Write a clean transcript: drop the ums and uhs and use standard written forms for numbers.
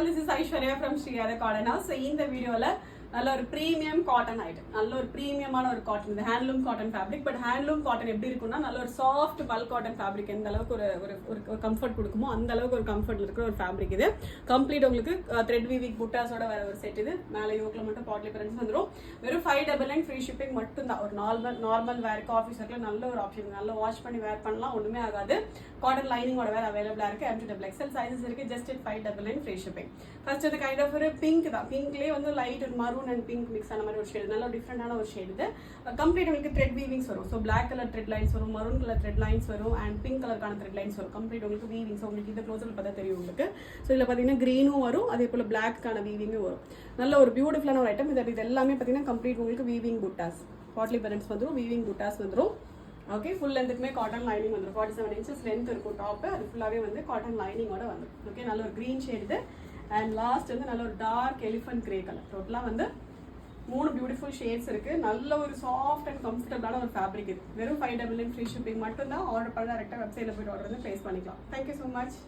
All, this is Aishwarya from Srihari cotton house. So இந்த வீடியோவில் நல்ல ஒரு ப்ரீமியம் காட்டன் ஐட்டம், நல்ல ஒரு ப்ரீமியமான ஒரு காட்டன், இது handloom cotton fabric. But handloom cotton எப்படி இருக்குன்னா நல்ல ஒரு சாஃப்ட் பல்க் காட்டன் ஃபேப்ரிக் எந்த அளவுக்கு ஒரு கம்ஃபர்ட் கொடுக்குமோ அந்த அளவுக்கு ஒரு கம்ஃபர்ட் இருக்கிற ஒரு ஃபேப்ரிக் இது. கம்ப்ளீட் உங்களுக்கு த்ரெட் வீவிங் புட்டாஸோட வர ஒரு செட் இது. மேலே யோக்கில் மட்டும் பாட்லி பிரிண்ட்ஸ் வந்துடும். வெறும் 599 ஃப்ரீ ஷிப்பிங் மட்டும்தான். ஒரு நார்மல் வேருக்கு ஆஃபீஸருக்கு நல்ல ஒரு ஆப்ஷன், நல்லா வாஷ் பண்ணி வேர் பண்ணலாம், ஒன்றுமே ஆகாது. காட்டன் லைனிங்கோட வேறு அவைலபிளாக இருக்குது. M2XL சைஸஸ் இருக்குது. Just 599 free shipping. ஃபர்ஸ்ட் இது கைண்ட் ஆஃப் ஒரு பிங்க் தான். பிங்க்லேயே வந்து லைட் ஒரு மரூன் அண்ட் பிங்க் மிக்ஸ் ஆன மாதிரி ஒரு ஷேடு, நல்ல டிஃப்ரெண்டான ஒரு ஷேடு இது. கம்ப்ளீட் உங்களுக்கு த்ரெட் வீவிங்ஸ் வரும். So black colour thread lines வரும், மரூன் கலர் த்ரெட் லைன்ஸ் வரும் அண்ட் பிங்க் கலருக்கான த்ரெட் லைன்ஸ் வரும். கம்ப்ளீட் உங்களுக்கு வீவிங்ஸ் உங்களுக்கு இந்த க்ளோஸில் பார்த்தா தெரியும் உங்களுக்கு. ஸோ இதில் பார்த்தீங்கன்னா க்ரீனும் வரும், அதே போல் பிளாக்கான வீவிங்கும் வரும். நல்ல ஒரு பியூட்டிஃபுல்லான ஒரு ஐட்டம் இது எல்லாமே பார்த்தீங்கன்னா கம்ப்ளீட் உங்களுக்கு வீவிங் புட்டாஸ், பாட்லி பேரண்ட்ஸ் வந்துடும், வீவிங் புட்டாஸ் வந்துடும். ஓகே, ஃபுல் லென்த்துக்குமே காட்டன் லைனிங் வந்துடும். 47 inches லென்த் இருக்கும் டாப்பு, அது ஃபுல்லாகவே வந்து காட்டன் லைனிங்கோட வந்துடும். ஓகே, நல்ல ஒரு க்ரீன் ஷேடு அண்ட் லாஸ்ட் வந்து நல்ல ஒரு டார்க் எலிஃபண்ட் கிரே கலர். டோட்டலாக வந்து 3 பியூட்டிஃபுல் ஷேட்ஸ் இருக்கு. நல்ல ஒரு சாஃப்ட் அண்ட் கம்ஃபர்டபுளான ஒரு ஃபேப்ரிக் இது. வெறும் 599 ஃப்ரீ ஷிப்பிங் மட்டும் தான். ஆர்டர் பண்ண டேரெக்டாக வெப்சைட்டில் போய்ட்டு ஆர்டர் வந்து ப்ளேஸ் பண்ணிக்கலாம். Thank you so much.